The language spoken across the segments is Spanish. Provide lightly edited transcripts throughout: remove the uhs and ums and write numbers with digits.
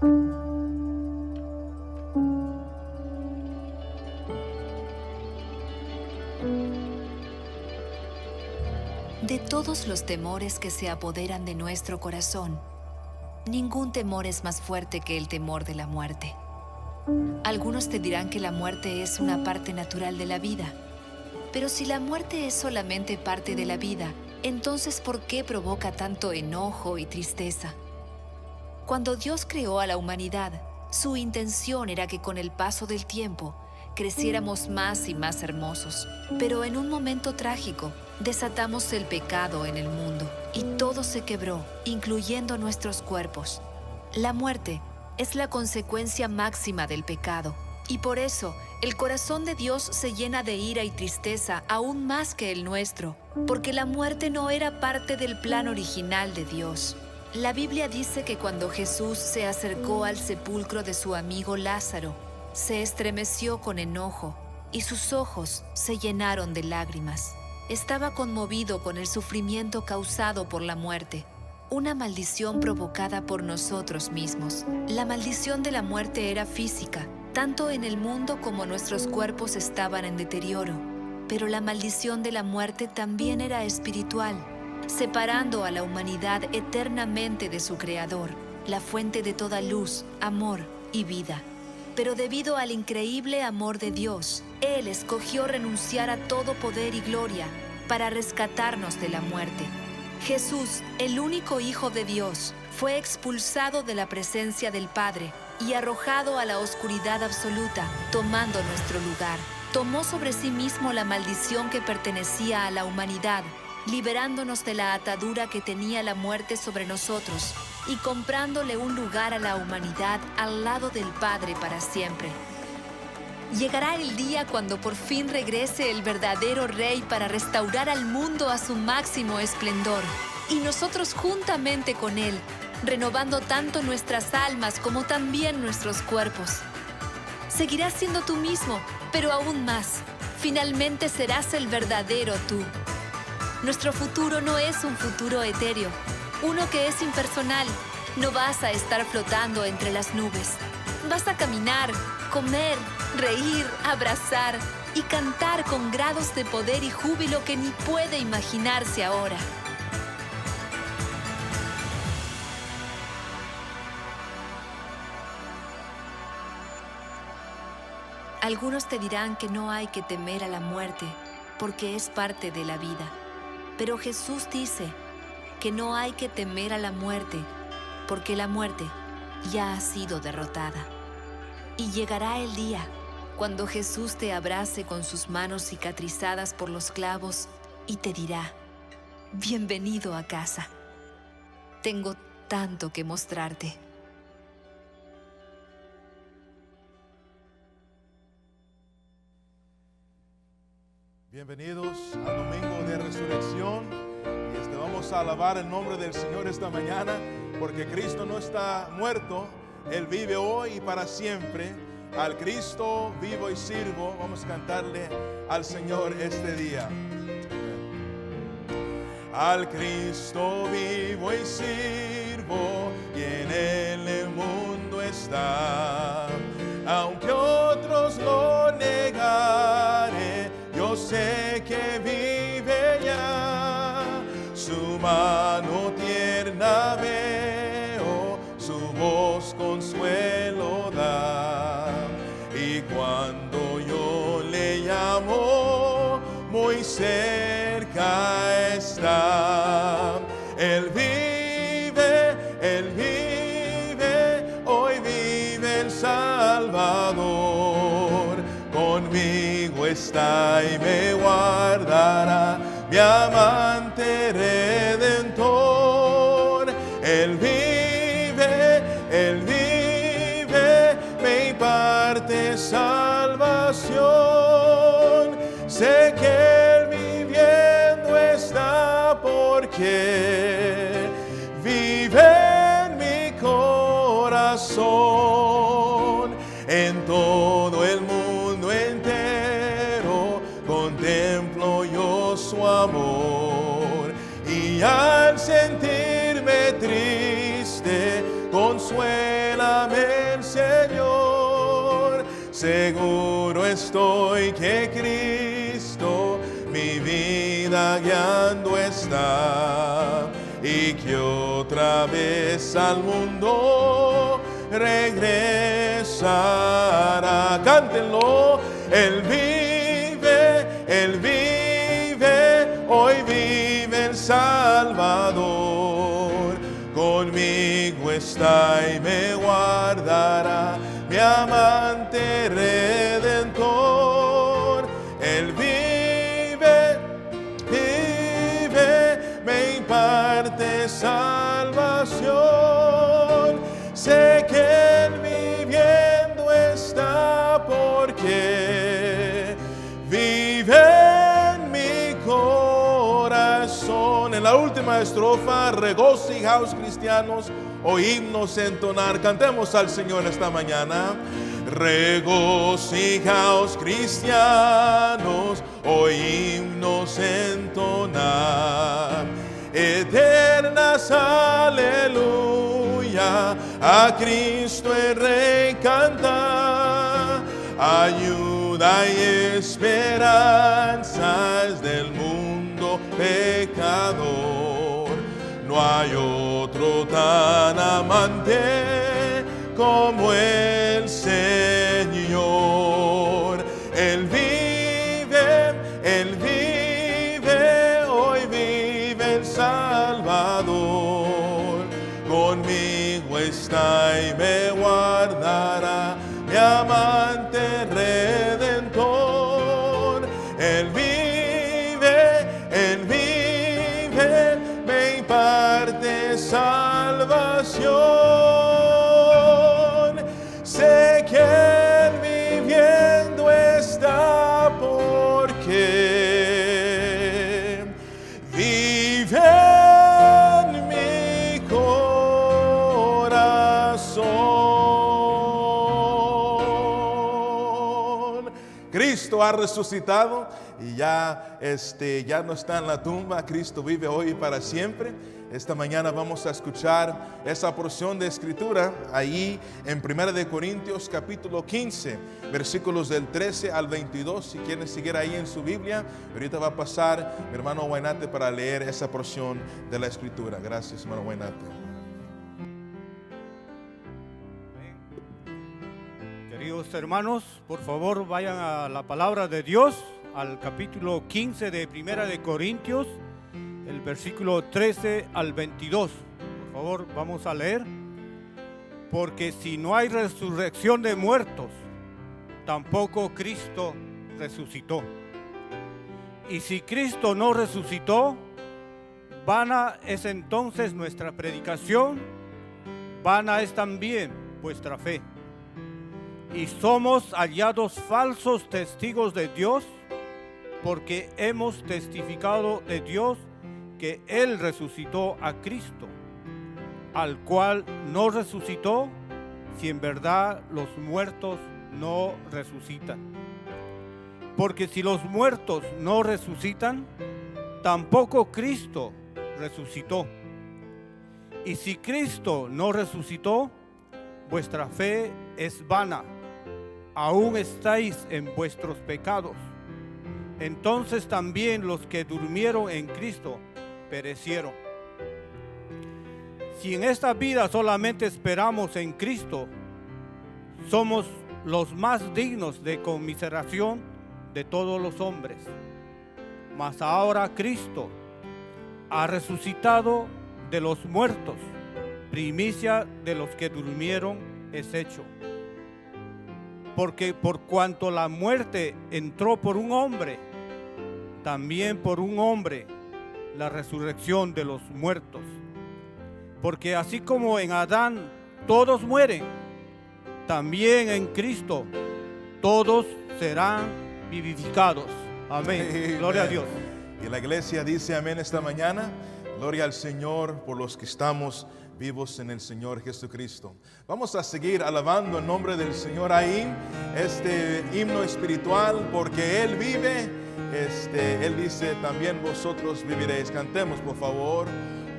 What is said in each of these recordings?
De todos los temores que se apoderan de nuestro corazón, ningún temor es más fuerte que el temor de la muerte. Algunos te dirán que la muerte es una parte natural de la vida. Pero si la muerte es solamente parte de la vida, entonces ¿por qué provoca tanto enojo y tristeza? Cuando Dios creó a la humanidad, su intención era que con el paso del tiempo creciéramos más y más hermosos. Pero en un momento trágico, desatamos el pecado en el mundo y todo se quebró, incluyendo nuestros cuerpos. La muerte es la consecuencia máxima del pecado y por eso el corazón de Dios se llena de ira y tristeza aún más que el nuestro, porque la muerte no era parte del plan original de Dios. La Biblia dice que cuando Jesús se acercó al sepulcro de su amigo Lázaro, se estremeció con enojo y sus ojos se llenaron de lágrimas. Estaba conmovido con el sufrimiento causado por la muerte, una maldición provocada por nosotros mismos. La maldición de la muerte era física, tanto en el mundo como nuestros cuerpos estaban en deterioro. Pero la maldición de la muerte también era espiritual, separando a la humanidad eternamente de su Creador, la fuente de toda luz, amor y vida. Pero debido al increíble amor de Dios, Él escogió renunciar a todo poder y gloria para rescatarnos de la muerte. Jesús, el único Hijo de Dios, fue expulsado de la presencia del Padre y arrojado a la oscuridad absoluta, tomando nuestro lugar. Tomó sobre sí mismo la maldición que pertenecía a la humanidad, liberándonos de la atadura que tenía la muerte sobre nosotros y comprándole un lugar a la humanidad al lado del Padre para siempre. Llegará el día cuando por fin regrese el verdadero Rey para restaurar al mundo a su máximo esplendor, y nosotros juntamente con Él, renovando tanto nuestras almas como también nuestros cuerpos. Seguirás siendo tú mismo, pero aún más. Finalmente serás el verdadero tú. Nuestro futuro no es un futuro etéreo, uno que es impersonal. No vas a estar flotando entre las nubes. Vas a caminar, comer, reír, abrazar y cantar con grados de poder y júbilo que ni puede imaginarse ahora. Algunos te dirán que no hay que temer a la muerte porque es parte de la vida. Pero Jesús dice que no hay que temer a la muerte porque la muerte ya ha sido derrotada. Y llegará el día cuando Jesús te abrace con sus manos cicatrizadas por los clavos y te dirá: bienvenido a casa. Tengo tanto que mostrarte. Bienvenidos al Domingo de Resurrección y vamos a alabar el nombre del Señor esta mañana porque Cristo no está muerto, Él vive hoy y para siempre. Al Cristo vivo y sirvo, vamos a cantarle al Señor este día. Al Cristo vivo y sirvo y en Él el mundo está, aunque otros lo negaren, yo sé que vive ya. Su mano tierna veo, su voz consuelo da. Y cuando yo le llamo, muy cerca está. Él vive, hoy vive el Salvador. Conmigo está y me guardará, mi amante redentor. Él vive, me imparte salvación. Sé que Él viviendo está porque vive en mi corazón. En todo el mundo entero contemplo yo su amor, y al sentirme triste consuélame, Señor. Seguro estoy que Cristo mi vida guiando está, y que otra vez al mundo regresará. Cántenlo. Él vive, hoy vive el Salvador. Conmigo está y me guardará, mi amante redentor. Él vive, me imparte salvación. Sé que Él viviendo está, porque vive en mi corazón. En la última estrofa, regocijaos, cristianos, oímos entonar. Cantemos al Señor esta mañana. Regocijaos, cristianos, oímos entonar. Eternas aleluya, a Cristo el Rey canta. Ayuda y esperanzas del mundo pecador. No hay otro tan amante como el Señor. Él vive, hoy vive el Salvador. Conmigo está y me guardará, mi amante redentor. Él vive, me imparte salvación. Sé que Él viviendo está, porque vive en mi corazón. Cristo ha resucitado y ya no está en la tumba. Cristo vive hoy y para siempre. Esta mañana vamos a escuchar esa porción de escritura ahí en 1 de Corintios capítulo 15, versículos del 13 al 22. Si quieren seguir ahí en su Biblia, ahorita va a pasar mi hermano Wainate para leer esa porción de la escritura. Gracias, hermano Wainate. Queridos hermanos, por favor vayan a la palabra de Dios, al capítulo 15 de 1 de Corintios, el versículo 13 al 22. Por favor, vamos a leer. Porque si no hay resurrección de muertos, tampoco Cristo resucitó. Y si Cristo no resucitó, vana es entonces nuestra predicación, vana es también vuestra fe. Y somos hallados falsos testigos de Dios, porque hemos testificado de Dios que Él resucitó a Cristo, al cual no resucitó, si en verdad los muertos no resucitan. Porque si los muertos no resucitan, tampoco Cristo resucitó. Y si Cristo no resucitó, vuestra fe es vana, aún estáis en vuestros pecados. Entonces también los que durmieron en Cristo perecieron. Si en esta vida solamente esperamos en Cristo, somos los más dignos de conmiseración de todos los hombres. Mas ahora Cristo ha resucitado de los muertos, primicia de los que durmieron es hecho. Porque por cuanto la muerte entró por un hombre, también por un hombre la resurrección de los muertos. Porque así como en Adán todos mueren, también en Cristo todos serán vivificados. Amén. Gloria a Dios. Y la iglesia dice amén esta mañana. Gloria al Señor por los que estamos vivos en el Señor Jesucristo. Vamos a seguir alabando el nombre del Señor ahí, este himno espiritual, porque Él vive. Él dice, también vosotros viviréis. Cantemos, por favor.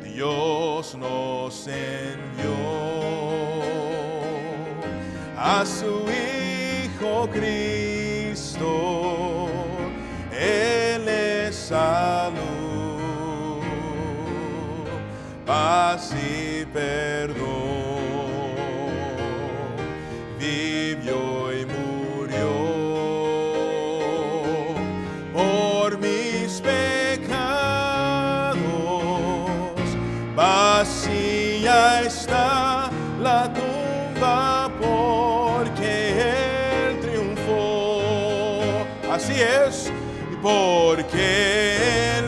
Dios nos envió a su Hijo Cristo. Él es salud, paz y perdón. Vivió y murió por mis pecados. Vacía está la tumba porque Él triunfó. Así es, porque Él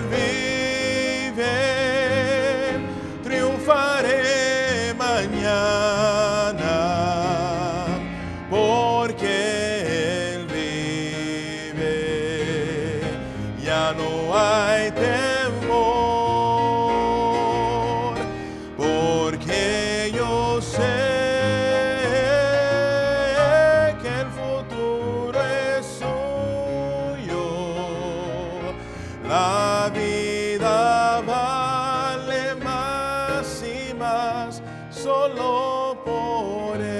vive, triunfaré mañana. Porque Él vive, ya no hay temor, porque yo sé que el futuro es suyo. La vida vale más y más solo por Él.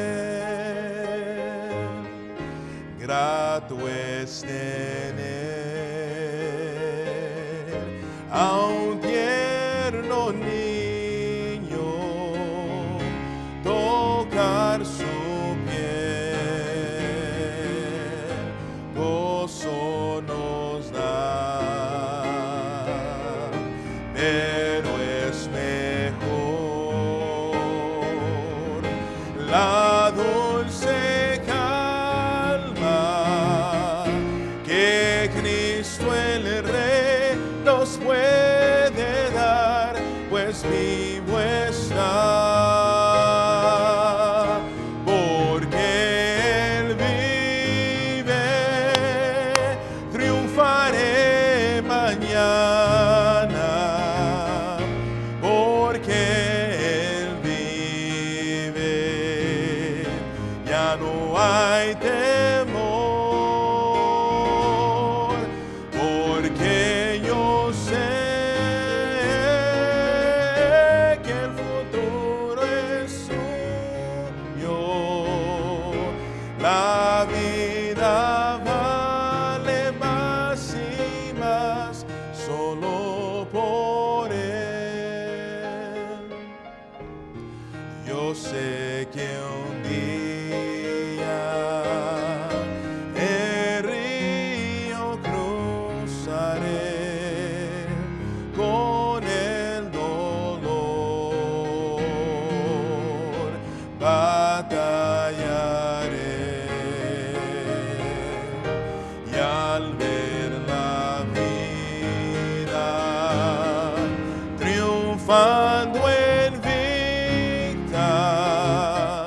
Grato es tener a un tierno niño, tocar su piel, gozo nos da, pero es mejor la dulce calma que Cristo el Rey nos puede dar, pues vivo está, porque Él vive, triunfaré mañana, porque Él vive, ya no hay temor, porque yo sé que el futuro es suyo. La vida vale más y más solo por Él. Yo sé que un día el río cruzaré con el dolor, batallaré y al ver la vida triunfando en victa,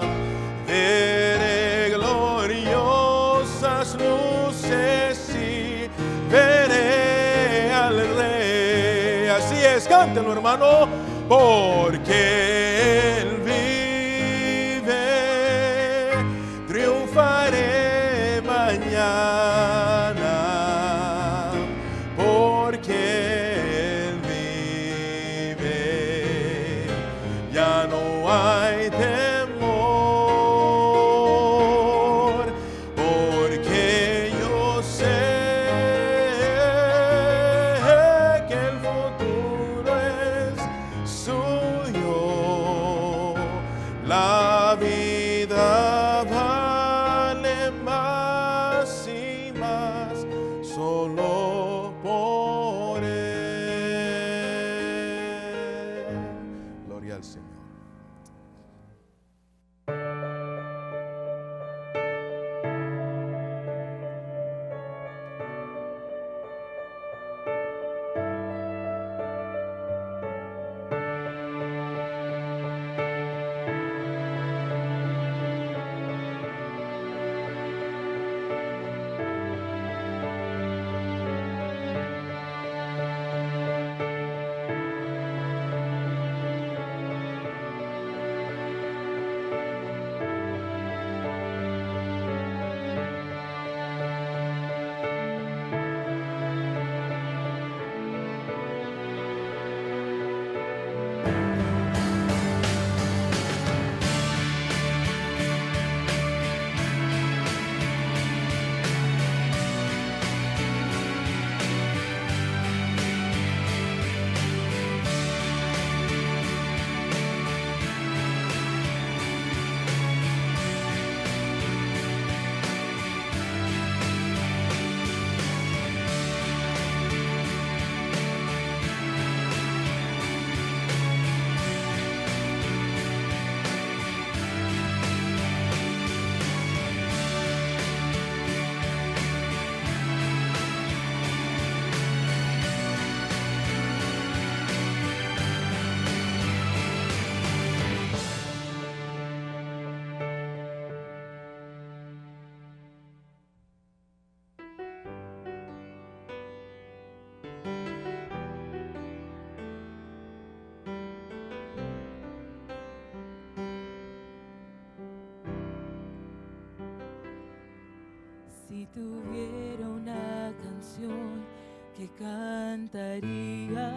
veré gloriosas luces y veré al Rey. Así es, cántelo, hermano, porque Él vive, triunfaré mañana, porque Él vive, ya no hay temor, porque yo sé que el futuro es suyo. La vida vale más y más solo por Él. Gloria al Señor. tuviera una canción que cantaría,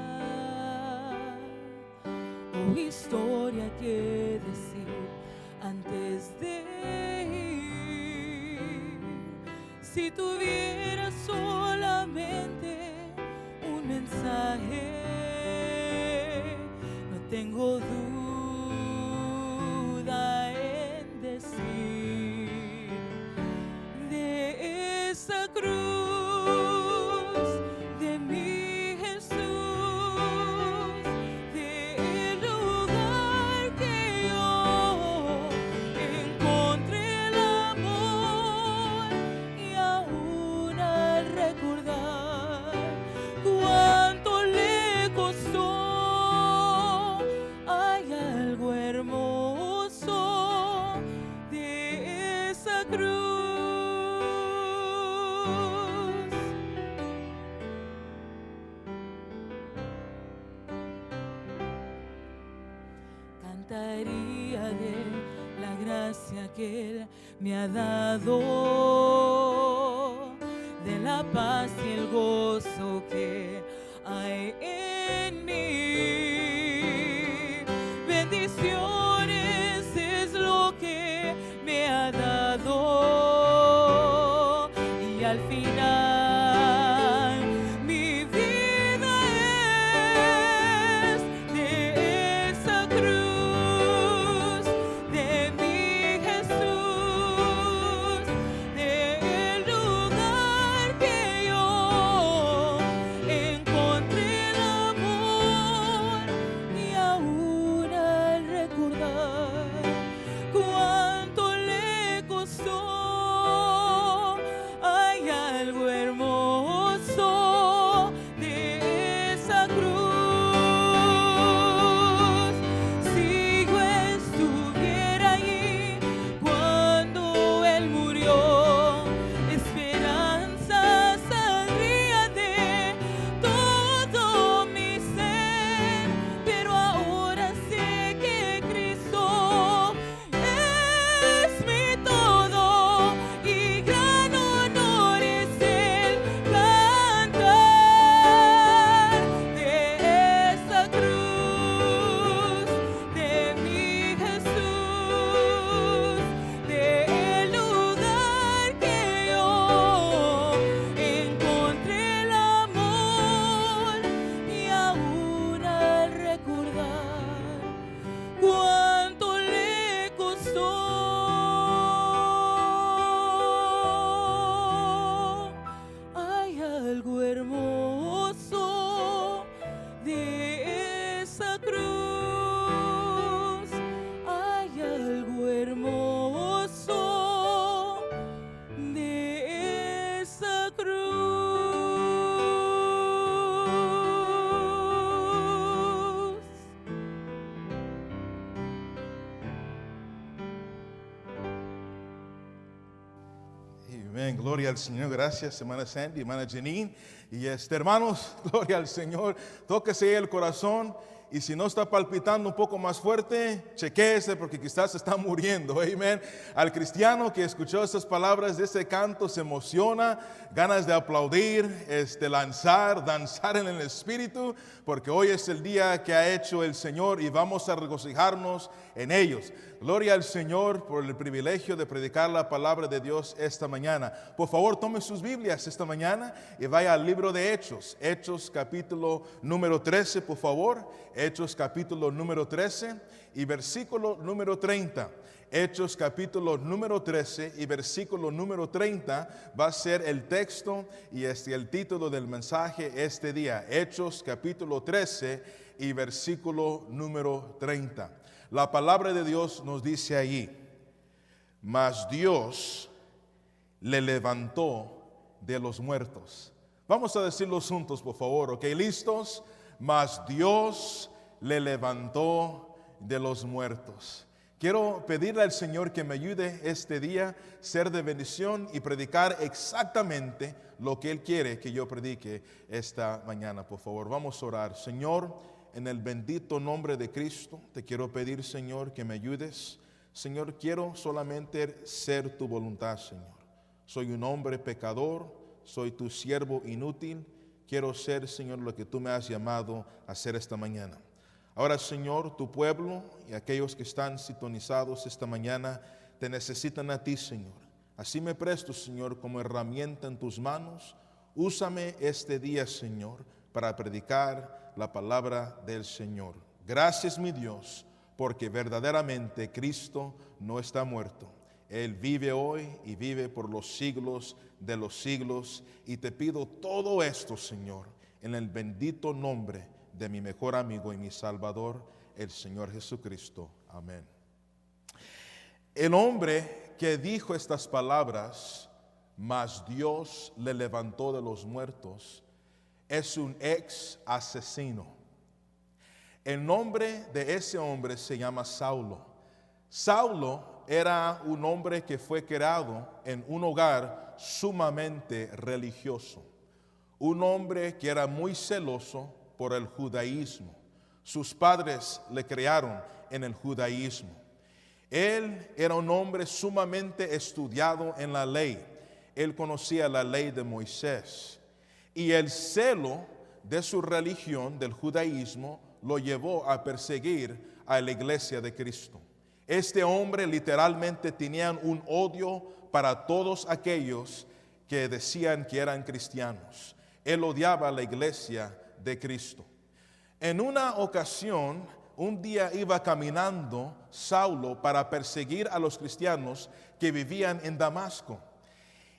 o historia que decir antes de ir, si tuviera solamente un mensaje, no tengo duda en decir de esa cruz de mi Jesús, del lugar que yo encontré el amor, y aún al recordar cuánto le costó, hay algo hermoso de esa cruz. Cantaría de la gracia que Él me ha dado, de la paz y el gozo que hay en mí. Bendiciones es lo que me ha dado, y al final mi vida es de esa cruz, de mi Jesús, del lugar que yo encontré el amor, y aún al recordar cuánto le costó, hay algo hermoso de esa cruz. Si yo estuviera allí cuando Él murió, esperanza saldría de todo mi ser, pero ahora sé que Cristo es mi todo, y gran honor es el cantar de esa cruz, de mi Jesús, del lugar que yo encontré el amor, y aún al recordar cuánto le costó, hay algo hermoso de esa cruz, hay algo hermoso de esa cruz. Amén, gloria al Señor, gracias hermana Sandy, hermana Janine. Y hermanos, gloria al Señor, tóquese el corazón, y si no está palpitando un poco más fuerte, chequéese porque quizás está muriendo. Amén. Al cristiano que escuchó estas palabras de ese canto se emociona, ganas de aplaudir, lanzar, danzar en el Espíritu, porque hoy es el día que ha hecho el Señor y vamos a regocijarnos en ellos. Gloria al Señor por el privilegio de predicar la palabra de Dios esta mañana. Por favor, tome sus Biblias esta mañana y vaya al libro de Hechos. Hechos capítulo número 13, por favor. Hechos capítulo número 13 y versículo número 30. Hechos capítulo número 13 y versículo número 30 va a ser el texto y el título del mensaje este día. Hechos capítulo 13 y versículo número 30. La palabra de Dios nos dice allí: mas Dios le levantó de los muertos. Vamos a decirlo juntos, por favor, ¿ok? ¿Listos? Mas Dios le levantó de los muertos. Quiero pedirle al Señor que me ayude este día a ser de bendición y predicar exactamente lo que Él quiere que yo predique esta mañana. Por favor, vamos a orar. Señor, en el bendito nombre de Cristo, te quiero pedir, Señor, que me ayudes. Señor, quiero solamente ser tu voluntad, Señor. Soy un hombre pecador, soy tu siervo inútil. Quiero ser, Señor, lo que tú me has llamado a hacer esta mañana. Ahora, Señor, tu pueblo y aquellos que están sintonizados esta mañana te necesitan a ti, Señor. Así me presto, Señor, como herramienta en tus manos. Úsame este día, Señor, para predicar la palabra del Señor. Gracias, mi Dios, porque verdaderamente Cristo no está muerto. Él vive hoy y vive por los siglos de los siglos. Y te pido todo esto, Señor, en el bendito nombre de mi mejor amigo y mi Salvador, el Señor Jesucristo. Amén. El hombre que dijo estas palabras, mas Dios le levantó de los muertos, es un ex asesino. El nombre de ese hombre se llama Saulo. Saulo era un hombre que fue creado en un hogar sumamente religioso. Un hombre que era muy celoso por el judaísmo. Sus padres le crearon en el judaísmo. Él era un hombre sumamente estudiado en la ley. Él conocía la ley de Moisés. Y el celo de su religión, del judaísmo, lo llevó a perseguir a la iglesia de Cristo. Este hombre literalmente tenía un odio para todos aquellos que decían que eran cristianos. Él odiaba a la iglesia de Cristo. En una ocasión, un día iba caminando Saulo para perseguir a los cristianos que vivían en Damasco.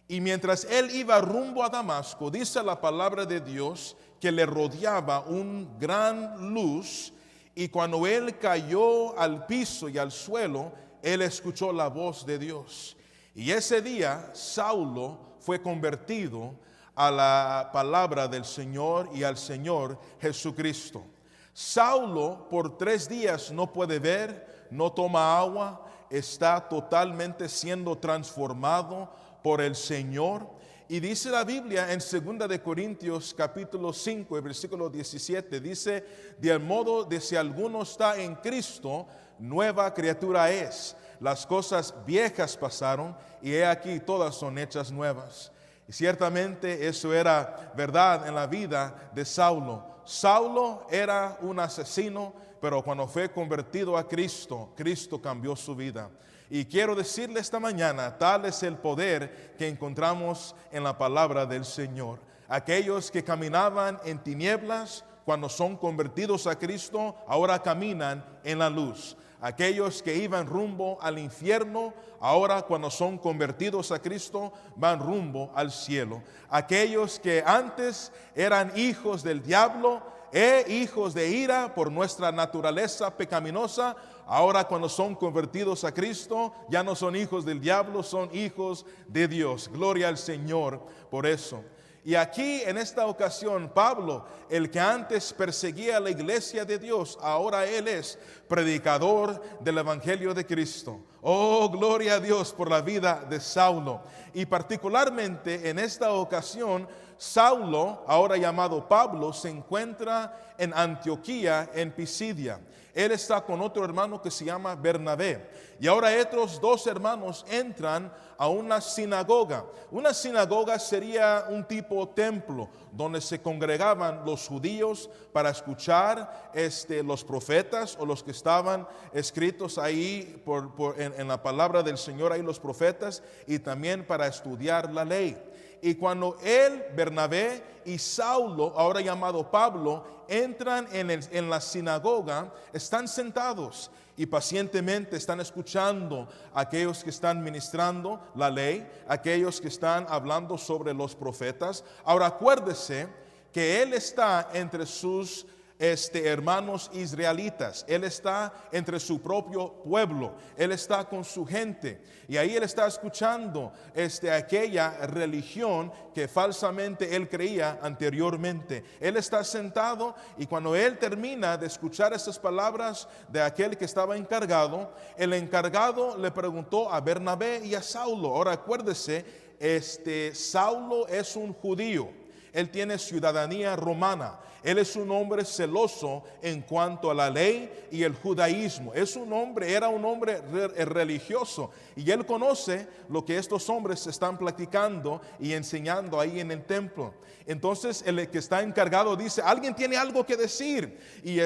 Y mientras él iba rumbo a Damasco, dice la palabra de Dios que le rodeaba un gran luz. Y cuando él cayó al piso y al suelo, él escuchó la voz de Dios. Y ese día Saulo fue convertido a la palabra del Señor y al Señor Jesucristo. Saulo por 3 días no puede ver, no toma agua, está totalmente siendo transformado por el Señor. Y dice la Biblia en 2 de Corintios capítulo 5, versículo 17, dice: de modo de si alguno está en Cristo, nueva criatura es. Las cosas viejas pasaron y he aquí todas son hechas nuevas. Y ciertamente eso era verdad en la vida de Saulo. Saulo era un asesino, pero cuando fue convertido a Cristo, Cristo cambió su vida. Y quiero decirle esta mañana, tal es el poder que encontramos en la palabra del Señor. Aquellos que caminaban en tinieblas, cuando son convertidos a Cristo, ahora caminan en la luz. Aquellos que iban rumbo al infierno, ahora cuando son convertidos a Cristo, van rumbo al cielo. Aquellos que antes eran hijos del diablo, hijos de ira por nuestra naturaleza pecaminosa, ahora cuando son convertidos a Cristo, ya no son hijos del diablo, son hijos de Dios. Gloria al Señor por eso. Y aquí en esta ocasión Pablo, el que antes perseguía a la iglesia de Dios, ahora él es predicador del Evangelio de Cristo. Oh, gloria a Dios por la vida de Saulo. Y particularmente en esta ocasión, Saulo, ahora llamado Pablo, se encuentra en Antioquía, en Pisidia. Él está con otro hermano que se llama Bernabé. Y ahora estos 2 hermanos entran a una sinagoga. Una sinagoga sería un tipo templo donde se congregaban los judíos para escuchar los profetas o los que estaban escritos ahí en la palabra del Señor, ahí los profetas, y también para estudiar la ley. Y cuando él, Bernabé y Saulo, ahora llamado Pablo, entran en la sinagoga, están sentados y pacientemente están escuchando a aquellos que están ministrando la ley, aquellos que están hablando sobre los profetas. Ahora acuérdese que él está entre sus hermanos israelitas. Él está entre su propio pueblo. Él está con su gente. Y ahí él está escuchando aquella religión que falsamente él creía anteriormente. Él está sentado y cuando él termina de escuchar esas palabras de aquel que estaba encargado, el encargado le preguntó a Bernabé y a Saulo. Ahora acuérdese, Saulo es un judío. Él tiene ciudadanía romana. Él es un hombre celoso en cuanto a la ley y el judaísmo. Era un hombre religioso, y él conoce lo que estos hombres están practicando y enseñando ahí en el templo. Entonces el que está encargado dice: alguien tiene algo que decir, y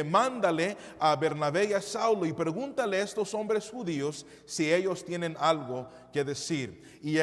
mándale a Bernabé y a Saulo y pregúntale a estos hombres judíos si ellos tienen algo que decir. Y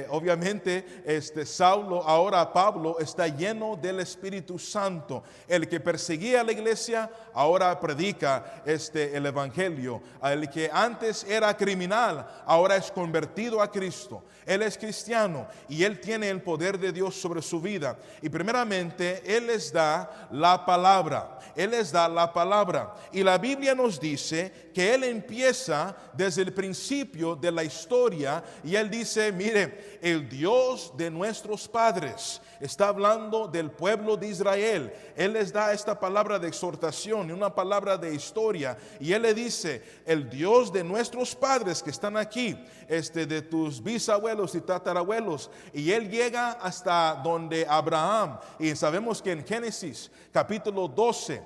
obviamente Saulo, ahora Pablo, está lleno del Espíritu Santo. El que perseguía a la iglesia ahora predica el evangelio. El que antes era criminal ahora es convertido a Cristo. Él es cristiano y él tiene el poder de Dios sobre su vida. Y primeramente él les da la palabra. Él les da la palabra. Y la Biblia nos dice que él empieza desde el principio de la historia, y él dice: mire, el Dios de nuestros padres. Está hablando del pueblo de Israel. Él les da esta palabra de exhortación y una palabra de historia, y él le dice: el Dios de nuestros padres que están aquí, de tus bisabuelos y tatarabuelos. Y él llega hasta donde Abraham, y sabemos que en Génesis capítulo 12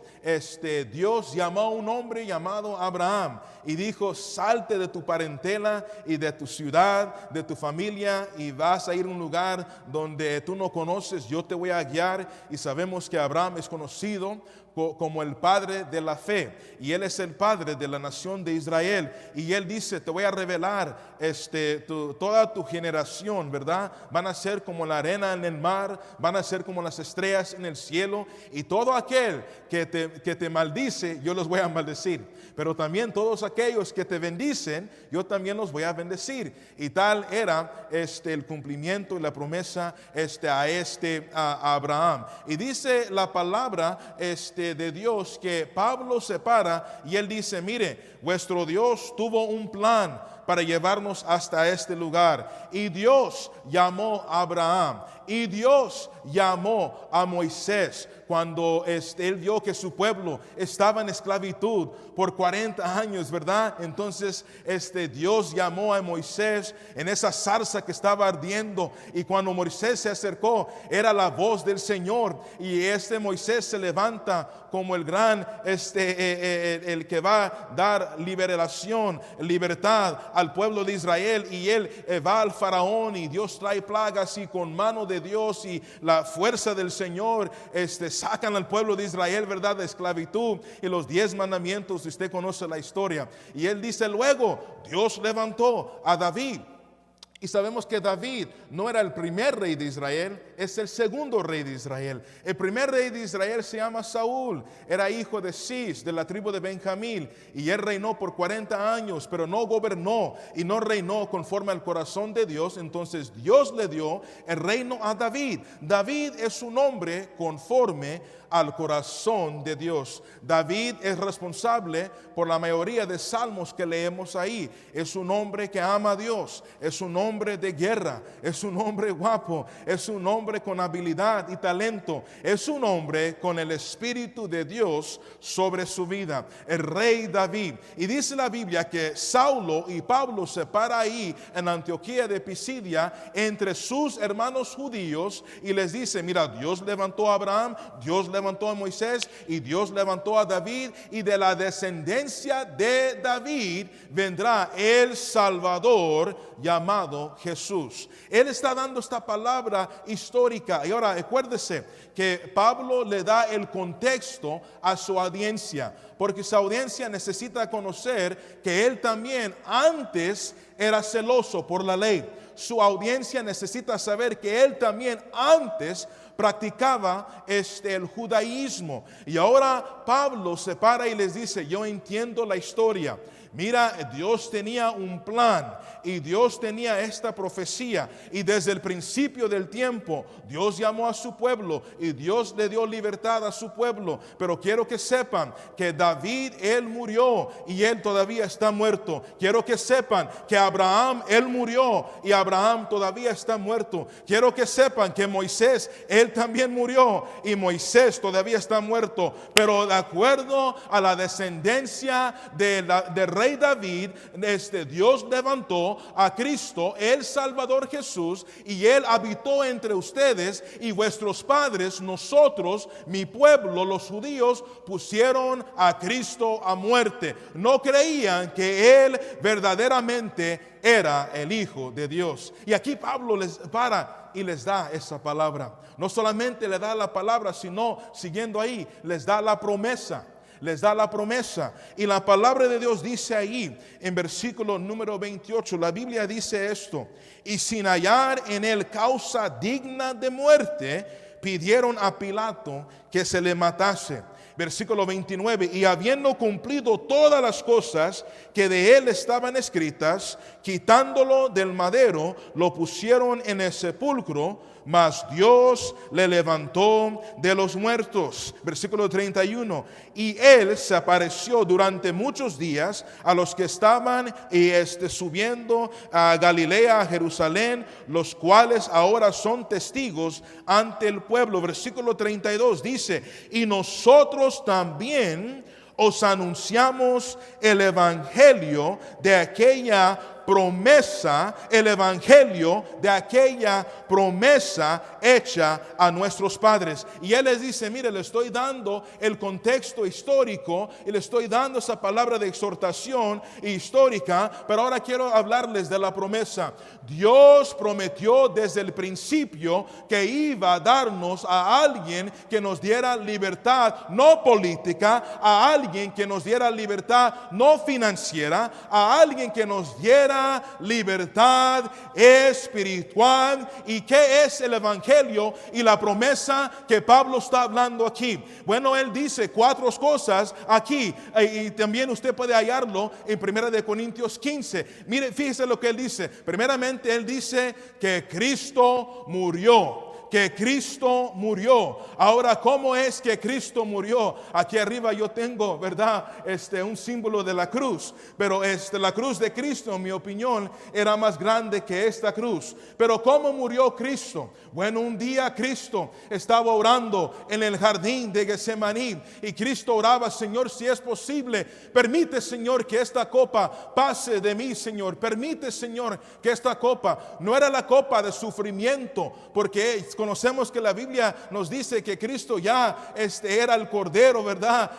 Dios llamó a un hombre llamado Abraham y dijo: salte de tu parentela y de tu ciudad, de tu familia, y vas a ir a un lugar donde tú no conoces. Yo te voy a guiar. Y sabemos que Abraham es conocido como el padre de la fe, y él es el padre de la nación de Israel. Y él dice: te voy a revelar toda tu generación, ¿verdad? Van a ser como la arena en el mar, van a ser como las estrellas en el cielo, y todo aquel que te maldice, yo los voy a maldecir, pero también todos aquellos que te bendicen, yo también los voy a bendecir. Y tal era el cumplimiento y la promesa a Abraham. Y dice la palabra de Dios que Pablo se para y él dice: mire, vuestro Dios tuvo un plan para llevarnos hasta este lugar, y Dios llamó a Abraham, y Dios llamó a Moisés cuando él vio que su pueblo estaba en esclavitud por 40 años, ¿verdad? Entonces Dios llamó a Moisés en esa zarza que estaba ardiendo, y cuando Moisés se acercó, era la voz del Señor, y Moisés se levanta como el gran el que va a dar liberación, libertad al pueblo de Israel. Y él va al faraón, y Dios trae plagas, y con mano de Dios y la fuerza del Señor sacan al pueblo de Israel, ¿verdad?, de esclavitud. Y los 10 mandamientos, usted conoce la historia. Y él dice: luego Dios levantó a David. Y sabemos que David no era el primer rey de Israel, es el segundo rey de Israel. El primer rey de Israel se llama Saúl, era hijo de Cis, de la tribu de Benjamín, y él reinó por 40 años, pero no gobernó y no reinó conforme al corazón de Dios. Entonces Dios le dio el reino a David. David es un hombre conforme al corazón de Dios. David es responsable por la mayoría de salmos que leemos ahí. Es un hombre que ama a Dios, es un hombre de guerra, es un hombre guapo, es un hombre con habilidad y talento, es un hombre con el Espíritu de Dios sobre su vida, el rey David. Y dice la Biblia que Saulo y Pablo se para ahí en Antioquía de Pisidia entre sus hermanos judíos y les dice: mira, Dios levantó a Abraham, Dios levantó a Moisés, y Dios levantó a David, y de la descendencia de David vendrá el Salvador llamado Jesús. Él está dando esta palabra histórica. Y ahora acuérdese que Pablo le da el contexto a su audiencia, porque su audiencia necesita conocer que él también antes era celoso por la ley. Su audiencia necesita saber que él también antes practicaba el judaísmo. Y ahora Pablo se para y les dice: yo entiendo la historia. Mira, Dios tenía un plan y Dios tenía esta profecía, y desde el principio del tiempo Dios llamó a su pueblo y Dios le dio libertad a su pueblo. Pero quiero que sepan que David, él murió y él todavía está muerto. Quiero que sepan que Abraham, él murió y Abraham todavía está muerto. Quiero que sepan que Moisés, él también murió y Moisés todavía está muerto. Pero de acuerdo a la descendencia del rey rey David, Dios levantó a Cristo, el Salvador Jesús, y Él habitó entre ustedes, y vuestros padres, nosotros, mi pueblo, los judíos, pusieron a Cristo a muerte. No creían que Él verdaderamente era el Hijo de Dios. Y aquí Pablo les para y les da esa palabra. No solamente le da la palabra, sino siguiendo ahí, les da la promesa. Les da la promesa. Y la palabra de Dios dice ahí, en versículo número 28, la Biblia dice esto: y sin hallar en él causa digna de muerte, pidieron a Pilato que se le matase. Versículo 29, y habiendo cumplido todas las cosas que de él estaban escritas, quitándolo del madero, lo pusieron en el sepulcro, mas Dios le levantó de los muertos. Versículo 31, y él se apareció durante muchos días a los que estaban subiendo a Galilea, a Jerusalén, los cuales ahora son testigos ante el pueblo. Versículo 32 dice, y nosotros también os anunciamos el evangelio de aquella promesa, el evangelio de aquella promesa hecha a nuestros padres. Y él les dice, mire, le estoy dando el contexto histórico y le estoy dando esa palabra de exhortación histórica, pero ahora quiero hablarles de la promesa. Dios prometió desde el principio que iba a darnos a alguien que nos diera libertad no política, a alguien que nos diera libertad no financiera, a alguien que nos diera libertad espiritual. ¿Y qué es el evangelio y la promesa que Pablo está hablando aquí? Bueno, él dice 4 cosas aquí, y también usted puede hallarlo en 1 Corintios 15. Mire, fíjese lo que él dice. Primeramente, él dice que Cristo murió. Que Cristo murió. Ahora, ¿cómo es que Cristo murió? Aquí arriba yo tengo, ¿verdad? Un símbolo de la cruz. Pero la cruz de Cristo, en mi opinión, era más grande que esta cruz. Pero ¿cómo murió Cristo? Bueno, un día Cristo estaba orando en el jardín de Getsemaní. Y Cristo oraba, Señor, si es posible, permite, Señor, que esta copa pase de mí, Señor. Permite, Señor, que esta copa, no era la copa de sufrimiento, porque conocemos que la Biblia nos dice que Cristo ya era el cordero, ¿verdad?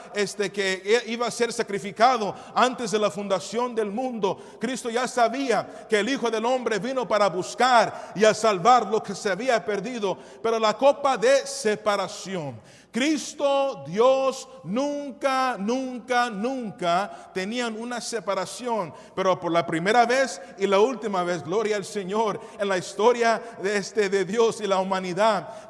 Que iba a ser sacrificado antes de la fundación del mundo. Cristo ya sabía que el Hijo del Hombre vino para buscar y a salvar lo que se había perdido. Pero la copa de separación, Cristo, Dios, nunca tenían una separación. Pero por la primera vez y la última vez, gloria al Señor, en la historia de Dios y la humanidad,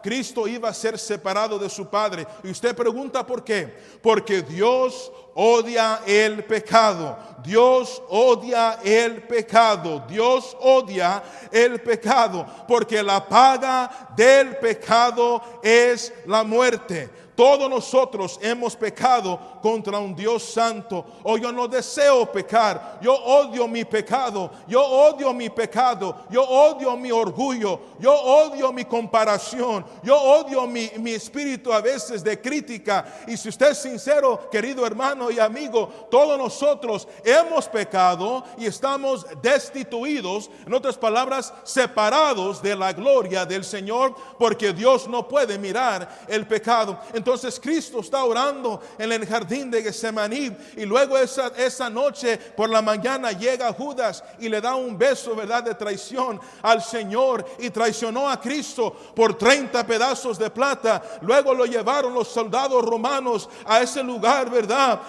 Cristo iba a ser separado de su Padre. Y usted pregunta ¿por qué? Porque Dios odia el pecado. Dios odia el pecado. Dios odia el pecado, porque la paga del pecado es la muerte. Todos nosotros hemos pecado contra un Dios santo. Oh, yo no deseo pecar. Yo odio mi pecado. Yo odio mi pecado. Yo odio mi orgullo. Yo odio mi comparación. Yo odio mi espíritu a veces de crítica. Y si usted es sincero, querido hermano y amigo, todos nosotros hemos pecado y estamos destituidos, en otras palabras, separados de la gloria del Señor, porque Dios no puede mirar el pecado. Entonces Cristo está orando en el jardín de Getsemaní, y luego esa noche por la mañana llega Judas y le da un beso, ¿verdad?, de traición al Señor, y traicionó a Cristo por 30 pedazos de plata. Luego lo llevaron los soldados romanos a ese lugar, ¿verdad?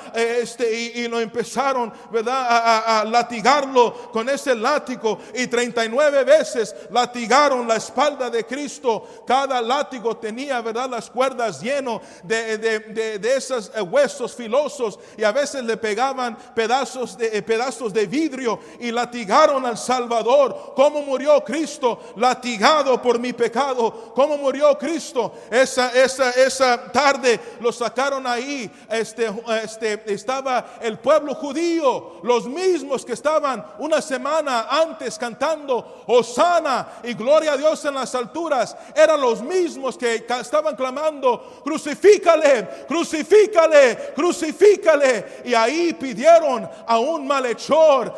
Y lo empezaron, ¿verdad?, a latigarlo con ese látigo, y 39 veces latigaron la espalda de Cristo. Cada látigo tenía, ¿verdad?, las cuerdas llenas de esos huesos filosos, y a veces le pegaban pedazos de vidrio, y latigaron al Salvador. ¿Cómo murió Cristo? Latigado por mi pecado. ¿Cómo murió Cristo? Esa tarde lo sacaron ahí. Estaba el pueblo judío, los mismos que estaban una semana antes cantando Hosana y gloria a Dios en las alturas, eran los mismos que estaban clamando crucificado crucifícale, crucifícale, crucifícale. Y ahí pidieron a un malhechor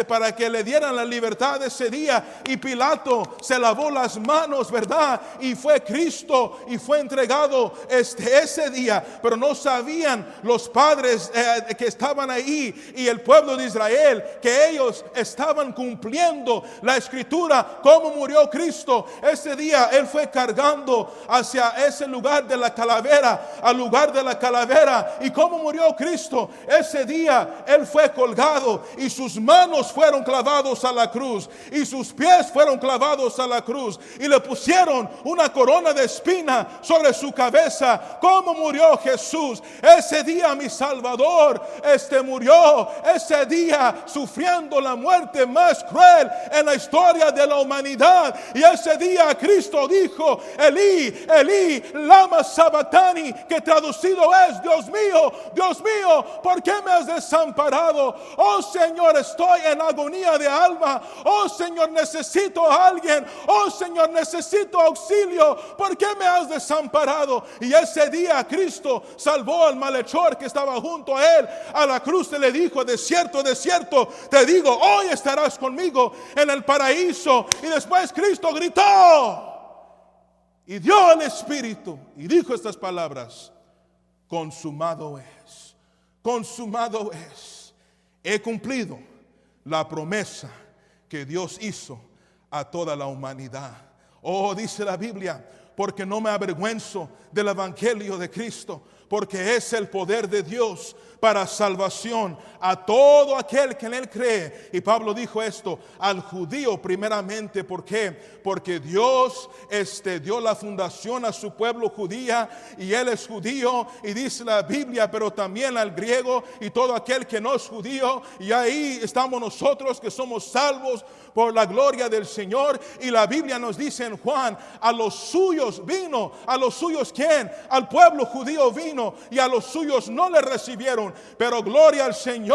para que le dieran la libertad ese día. Y Pilato se lavó las manos, ¿verdad? Y fue Cristo y fue entregado ese día. Pero no sabían los padres que estaban ahí y el pueblo de Israel que ellos estaban cumpliendo la escritura. Cómo murió Cristo ese día. Él fue cargando hacia ese lugar de la calavera, al lugar de la calavera. Y cómo murió Cristo ese día. Él fue colgado y sus manos fueron clavados a la cruz y sus pies fueron clavados a la cruz y le pusieron una corona de espina sobre su cabeza. Cómo murió Jesús ese día. Mi Salvador murió ese día sufriendo la muerte más cruel en la historia de la humanidad. Y ese día Cristo dijo: Elí, Elí, lama sabachthani, que traducido es: Dios mío, ¿por qué me has desamparado? Oh Señor, estoy en agonía de alma. Oh Señor, necesito a alguien. Oh Señor, necesito auxilio. ¿Por qué me has desamparado? Y ese día Cristo salvó al malhechor que estaba junto a él a la cruz. Y le dijo: de cierto, te digo, hoy estarás conmigo en el paraíso. Y después Cristo gritó y dio el Espíritu y dijo estas palabras: consumado es, consumado es. He cumplido la promesa que Dios hizo a toda la humanidad. Oh, dice la Biblia, porque no me avergüenzo del evangelio de Cristo, porque es el poder de Dios para salvación a todo aquel que en él cree. Y Pablo dijo esto: al judío primeramente. ¿Por qué? Porque Dios dio la fundación a su pueblo judía y él es judío. Y dice la Biblia: pero también al griego y todo aquel que no es judío. Y ahí estamos nosotros que somos salvos por la gloria del Señor. Y la Biblia nos dice en Juan: a los suyos vino. ¿A los suyos quién? Al pueblo judío vino y a los suyos no le recibieron. Pero gloria al Señor.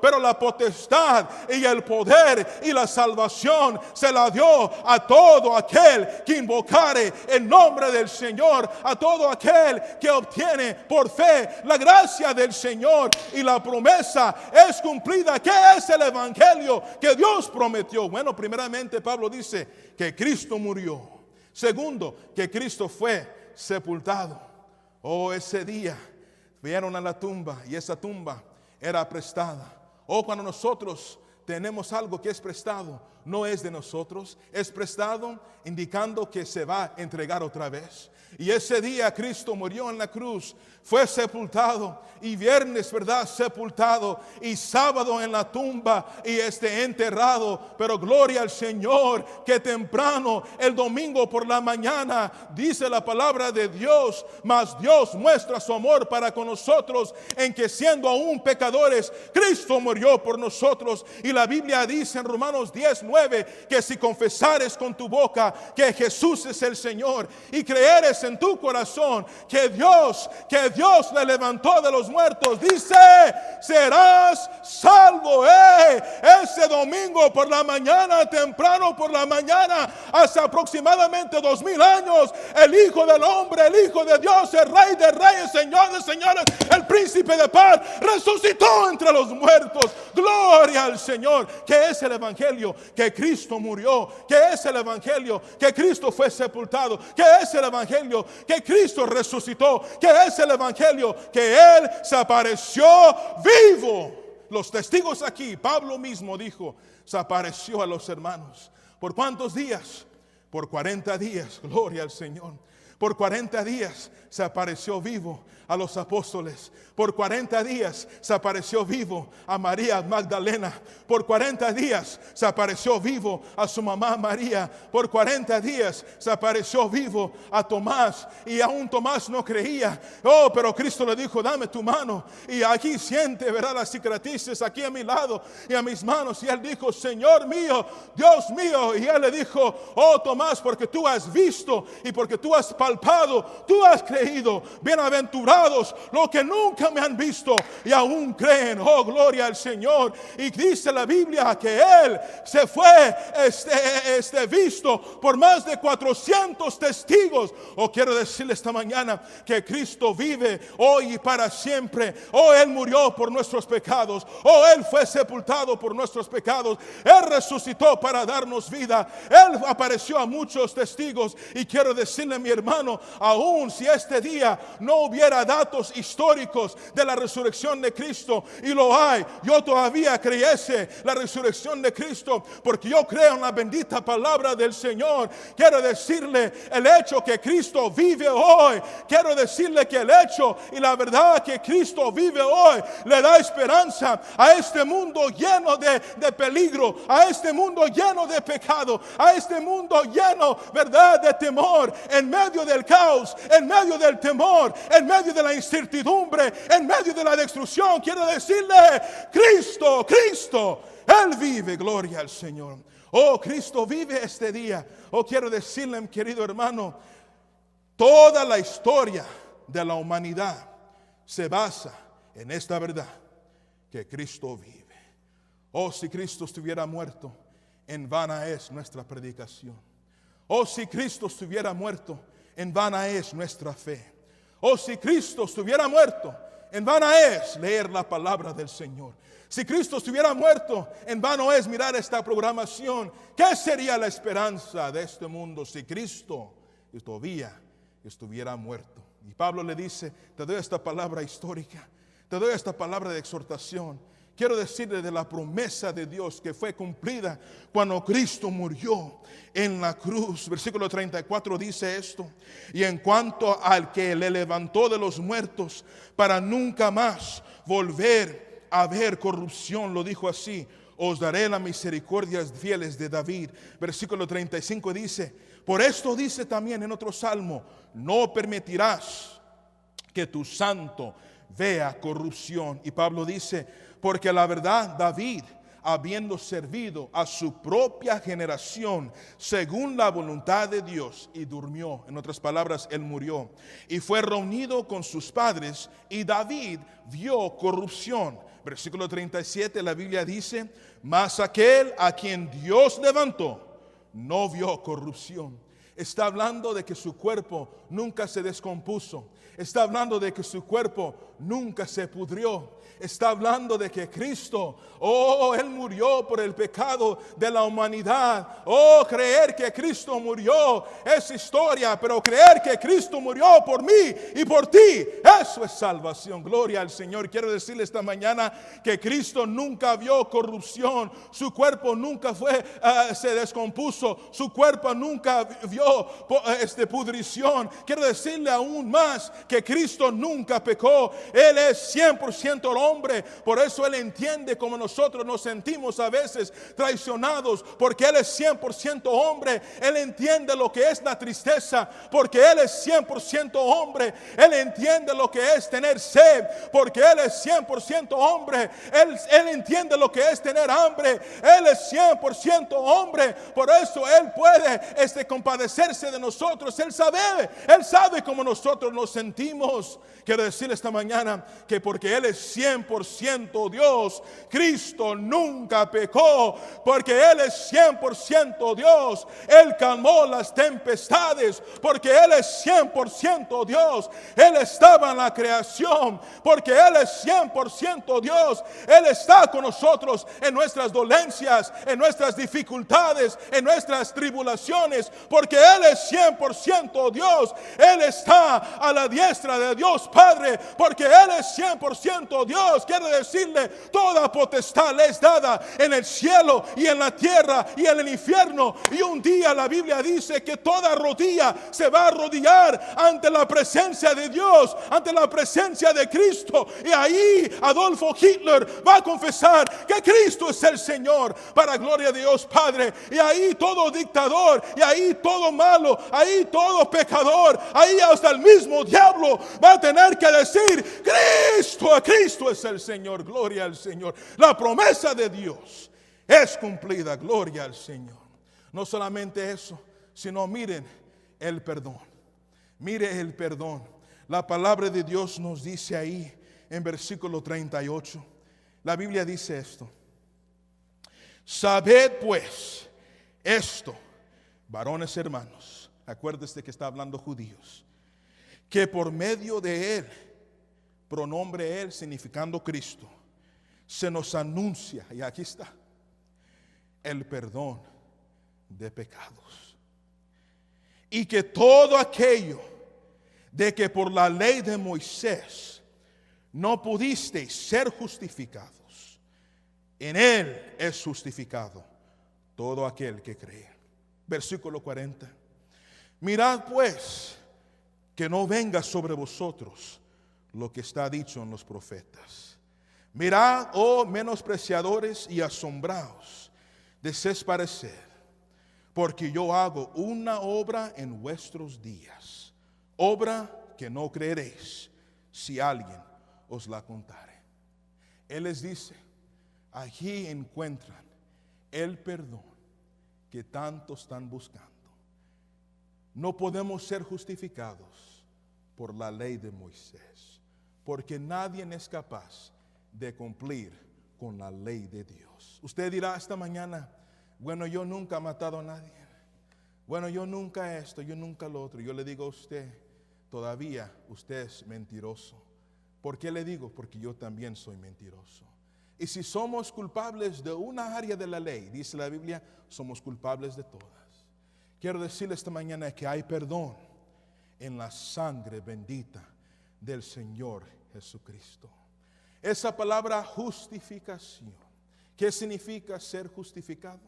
Pero la potestad y el poder y la salvación se la dio a todo aquel que invocare el nombre del Señor, a todo aquel que obtiene por fe la gracia del Señor. Y la promesa es cumplida. ¿Qué es el evangelio que Dios prometió? Bueno, primeramente Pablo dice que Cristo murió. Segundo, que Cristo fue sepultado. Oh, ese día vieron a la tumba y esa tumba era prestada. Oh, cuando nosotros tenemos algo que es prestado, no es de nosotros, es prestado, indicando que se va a entregar otra vez. Y ese día Cristo murió en la cruz, fue sepultado, y viernes, ¿verdad?, sepultado, y sábado en la tumba y enterrado. Pero gloria al Señor que temprano el domingo por la mañana dice la palabra de Dios: mas Dios muestra su amor para con nosotros en que siendo aún pecadores Cristo murió por nosotros. Y la Biblia dice en Romanos 10:9 que si confesares con tu boca que Jesús es el Señor y creeres en tu corazón que Dios le levantó de los muertos, dice, serás salvo. Ese domingo por la mañana, temprano por la mañana, hace aproximadamente 2000 años, el Hijo del Hombre, el Hijo de Dios, el Rey de Reyes, Señor de Señores, el Príncipe de Paz, resucitó entre los muertos. Gloria al Señor. Que es el evangelio que Cristo murió, que es el evangelio que Cristo fue sepultado, que es el evangelio que Cristo resucitó, que es el evangelio que Él se apareció vivo. Los testigos aquí, Pablo mismo dijo, se apareció a los hermanos. ¿Por cuántos días? Por 40 días, gloria al Señor. Por 40 días se apareció vivo a los apóstoles. Por 40 días se apareció vivo a María Magdalena. Por 40 días se apareció vivo a su mamá María. Por 40 días se apareció vivo a Tomás. Y aún Tomás no creía. Oh, pero Cristo le dijo, dame tu mano. Y aquí siente, verá las cicatrices aquí a mi lado y a mis manos. Y él dijo, Señor mío, Dios mío. Y él le dijo, oh Tomás, porque tú has visto y porque tú has palpado, tú has creído. Bienaventurados los que nunca me han visto y aún creen. Oh, gloria al Señor. Y dice la Biblia que Él se fue visto por más de 400 testigos. Oh, quiero decirle esta mañana que Cristo vive hoy y para siempre. Oh, Él murió por nuestros pecados. Oh, Él fue sepultado por nuestros pecados. Él resucitó para darnos vida. Él apareció a muchos testigos. Y quiero decirle, mi hermano, aún si este día no hubiera datos históricos de la resurrección de Cristo, y lo hay, yo todavía creyese la resurrección de Cristo, porque yo creo en la bendita palabra del Señor. Quiero decirle el hecho que Cristo vive hoy. Quiero decirle que el hecho y la verdad que Cristo vive hoy le da esperanza a este mundo lleno de peligro, a este mundo lleno de pecado, a este mundo lleno, verdad, de temor, en medio del caos, en medio del temor, en medio de la incertidumbre, en medio de la destrucción. Quiero decirle, Cristo, Él vive, gloria al Señor. Oh, Cristo vive este día. Oh, quiero decirle, querido hermano, toda la historia de la humanidad se basa en esta verdad, que Cristo vive. Oh, si Cristo estuviera muerto, en vana es nuestra predicación. Oh, si Cristo estuviera muerto, en vana es nuestra fe. Oh, si Cristo estuviera muerto, en vana es leer la palabra del Señor. Si Cristo estuviera muerto, en vano es mirar esta programación. ¿Qué sería la esperanza de este mundo si Cristo todavía estuviera muerto? Y Pablo le dice, te doy esta palabra histórica, te doy esta palabra de exhortación. Quiero decirle de la promesa de Dios que fue cumplida cuando Cristo murió en la cruz. Versículo 34 dice esto: y en cuanto al que le levantó de los muertos para nunca más volver a ver corrupción, lo dijo así: os daré las misericordias fieles de David. Versículo 35 dice: por esto dice también en otro salmo: no permitirás que tu santo vea corrupción. Y Pablo dice: porque la verdad, David, habiendo servido a su propia generación según la voluntad de Dios, y durmió, en otras palabras, él murió, y fue reunido con sus padres, y David vio corrupción. Versículo 37, la Biblia dice: mas aquel a quien Dios levantó no vio corrupción. Está hablando de que su cuerpo nunca se descompuso. Está hablando de que su cuerpo nunca se pudrió. Está hablando de que Cristo, oh, Él murió por el pecado de la humanidad. Oh, creer que Cristo murió es historia, pero creer que Cristo murió por mí y por ti, eso es salvación. Gloria al Señor. Quiero decirle esta mañana que Cristo nunca vio corrupción. Su cuerpo nunca se descompuso. Su cuerpo nunca vio pudrición. Quiero decirle aún más que Cristo nunca pecó. Él es 100% hombre. Por eso Él entiende como nosotros nos sentimos a veces traicionados, porque Él es 100% hombre. Él entiende lo que es la tristeza, porque Él es 100% hombre. Él entiende lo que es tener sed, porque Él es 100% hombre. Él entiende lo que es tener hambre. Él es 100% hombre. Por eso Él puede compadecerse de nosotros. Él sabe cómo nosotros nos sentimos. Quiero decirle esta mañana que porque Él es 100% Dios, Cristo nunca pecó. Porque Él es 100% Dios, Él calmó las tempestades. Porque Él es 100% Dios, Él estaba en la creación. Porque Él es 100% Dios, Él está con nosotros en nuestras dolencias, en nuestras dificultades, en nuestras tribulaciones. Porque Él es 100% Dios, Él está a la diestra de Dios Padre. Porque Él es 100% Dios. Quiere decirle, toda potestad le es dada en el cielo y en la tierra y en el infierno. Y un día la Biblia dice que toda rodilla se va a arrodillar ante la presencia de Dios, ante la presencia de Cristo. Y ahí Adolfo Hitler va a confesar que Cristo es el Señor, para gloria de Dios Padre. Y ahí todo dictador, y ahí todo malo, ahí todo pecador, ahí hasta el mismo diablo va a tener que decir: Cristo es el Señor. Gloria al Señor. La promesa de Dios es cumplida. Gloria al Señor. No solamente eso, sino miren el perdón. Mire el perdón. La palabra de Dios nos dice ahí en versículo 38. La Biblia dice esto: sabed pues esto, varones hermanos, acuérdese que está hablando judíos, que por medio de él, pronombre él significando Cristo, se nos anuncia, y aquí está, el perdón de pecados. Y que todo aquello de que por la ley de Moisés no pudisteis ser justificados, en él es justificado todo aquel que cree. Versículo 40. Mirad pues que no venga sobre vosotros lo que está dicho en los profetas. Mirad, oh menospreciadores, y asombraos, desparecer, porque yo hago una obra en vuestros días, obra que no creeréis si alguien os la contare. Él les dice, aquí encuentran el perdón que tanto están buscando. No podemos ser justificados por la ley de Moisés, porque nadie es capaz de cumplir con la ley de Dios. Usted dirá esta mañana, bueno, yo nunca he matado a nadie. Bueno, yo nunca esto, yo nunca lo otro. Yo le digo a usted, todavía usted es mentiroso. ¿Por qué le digo? Porque yo también soy mentiroso. Y si somos culpables de una área de la ley, dice la Biblia, somos culpables de todas. Quiero decirle esta mañana que hay perdón en la sangre bendita del Señor Jesucristo. Esa palabra justificación, ¿qué significa ser justificado?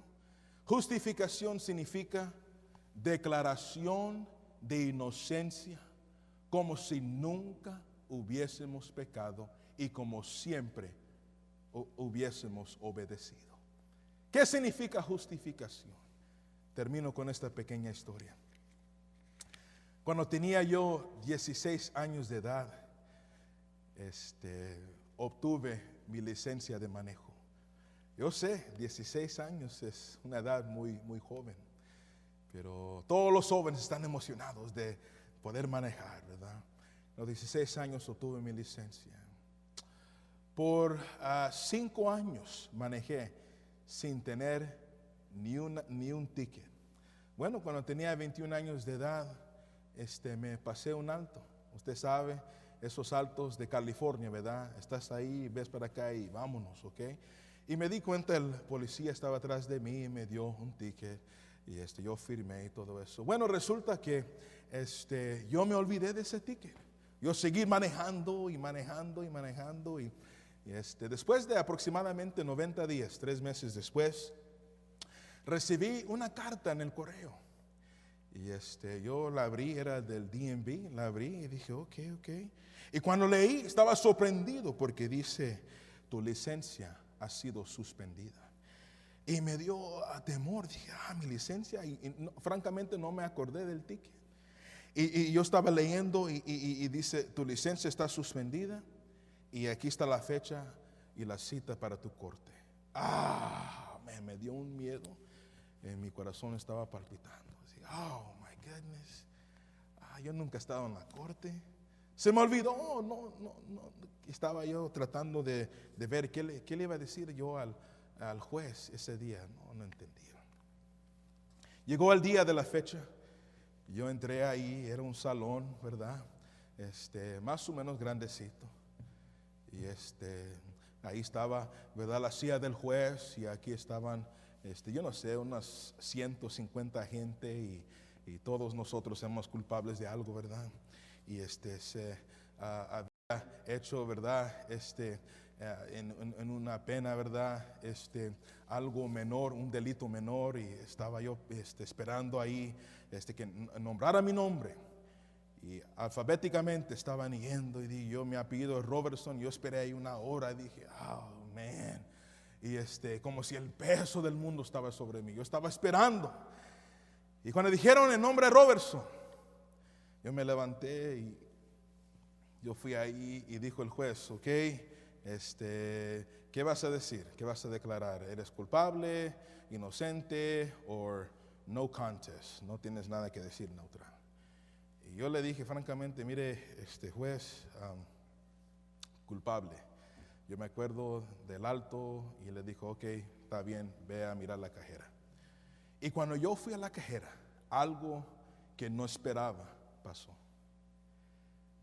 Justificación significa declaración de inocencia, como si nunca hubiésemos pecado y como siempre hubiésemos obedecido. ¿Qué significa justificación? Termino con esta pequeña historia. Cuando tenía yo 16 años de edad, obtuve mi licencia de manejo. Yo sé, 16 años es una edad muy, muy joven, pero todos los jóvenes están emocionados de poder manejar, ¿verdad? A los 16 años obtuve mi licencia. Por 5 años manejé sin tener ni un ticket. Bueno, cuando tenía 21 años de edad, me pasé un alto. Usted sabe, esos altos de California, ¿verdad? Estás ahí, ves para acá y vámonos, ¿ok? Y me di cuenta, el policía estaba atrás de mí y me dio un ticket. Y yo firmé y todo eso. Bueno, resulta que yo me olvidé de ese ticket. Yo seguí manejando y manejando y manejando. Y después de aproximadamente 90 días, 3 meses después, recibí una carta en el correo. Y yo la abrí, era del DMV, la abrí y dije, ok. Y cuando leí, estaba sorprendido porque dice, tu licencia ha sido suspendida. Y me dio temor, dije, mi licencia, francamente no me acordé del ticket. Y yo estaba leyendo y dice, tu licencia está suspendida y aquí está la fecha y la cita para tu corte. Me dio un miedo, mi corazón estaba palpitando. Así, oh my goodness, yo nunca he estado en la corte. Se me olvidó, no. Estaba yo tratando de ver qué le iba a decir yo al juez ese día. No entendía. Llegó el día de la fecha. Yo entré ahí, era un salón, ¿verdad? Más o menos grandecito. Y ahí estaba, ¿verdad? La silla del juez y aquí estaban, yo no sé, unas 150 gente y todos nosotros somos culpables de algo, ¿verdad? Y se había hecho, ¿verdad? En una pena, ¿verdad? Algo menor, un delito menor, y estaba yo esperando ahí que nombrara mi nombre. Y alfabéticamente estaban yendo y yo, mi apellido es Robertson. Yo esperé ahí 1 hora y dije, oh man. Y como si el peso del mundo estaba sobre mí. Yo estaba esperando. Y cuando dijeron el nombre Robertson, yo me levanté y yo fui ahí y dijo el juez, ok, ¿qué vas a decir? ¿Qué vas a declarar? ¿Eres culpable, inocente o no contest? No tienes nada que decir, neutral. Y yo le dije francamente, mire, juez, culpable. Yo me acuerdo del alto y le dijo, ok, está bien, ve a mirar la cajera. Y cuando yo fui a la cajera, algo que no esperaba pasó.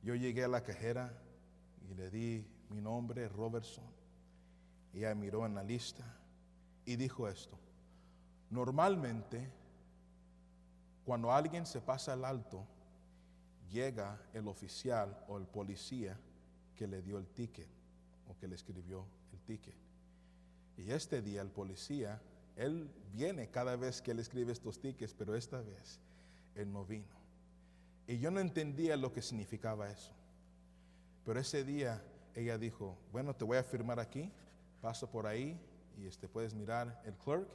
Yo llegué a la cajera y le di mi nombre, Robertson. Ella miró en la lista y dijo esto: normalmente, cuando alguien se pasa al alto, llega el oficial o el policía que le dio el ticket o que le escribió el ticket. Y este día el policía, él viene cada vez que él escribe estos tickets, pero esta vez él no vino. Y yo no entendía lo que significaba eso. Pero ese día ella dijo, bueno, te voy a firmar aquí, paso por ahí y puedes mirar el clerk.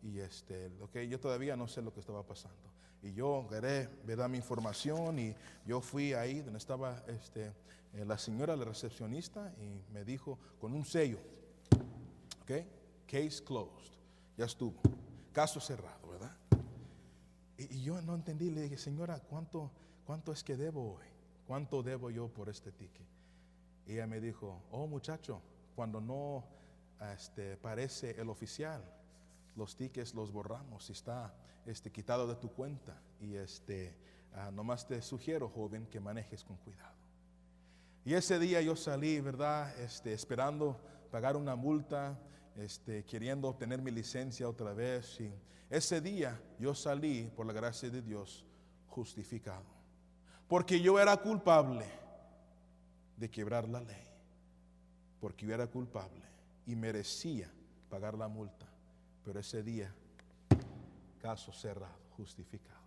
Y yo todavía no sé lo que estaba pasando. Y yo agarré, ¿verdad?, mi información, y yo fui ahí donde estaba la señora, la recepcionista, y me dijo con un sello, ok, case closed, ya estuvo, caso cerrado, ¿verdad? Y yo no entendí, le dije, señora, ¿cuánto es que debo hoy? ¿Cuánto debo yo por este ticket? Y ella me dijo, oh muchacho, cuando no parece el oficial, los tickets los borramos y está quitado de tu cuenta. Y nomás te sugiero, joven, que manejes con cuidado. Y ese día yo salí, ¿verdad? Esperando pagar una multa, queriendo obtener mi licencia otra vez. Y ese día yo salí, por la gracia de Dios, justificado. Porque yo era culpable de quebrar la ley. Porque yo era culpable y merecía pagar la multa. Pero ese día, caso cerrado, justificado.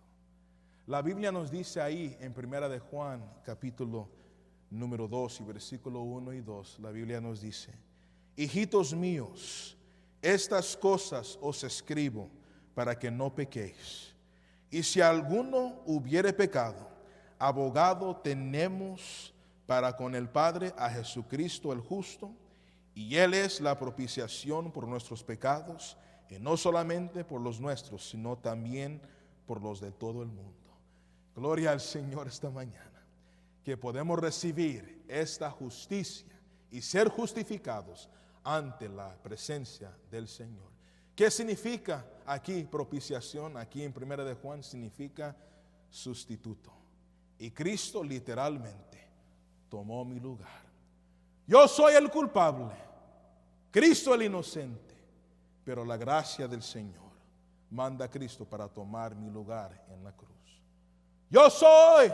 La Biblia nos dice ahí en 1 de Juan, capítulo número 2 y versículo 1 y 2, la Biblia nos dice, hijitos míos, estas cosas os escribo para que no pequéis. Y si alguno hubiere pecado, abogado tenemos para con el Padre a Jesucristo el justo, y Él es la propiciación por nuestros pecados, y no solamente por los nuestros, sino también por los de todo el mundo. Gloria al Señor esta mañana, que podemos recibir esta justicia y ser justificados ante la presencia del Señor. ¿Qué significa aquí propiciación? Aquí en 1 de Juan significa sustituto. Y Cristo literalmente tomó mi lugar. Yo soy el culpable, Cristo el inocente. Pero la gracia del Señor manda a Cristo para tomar mi lugar en la cruz. Yo soy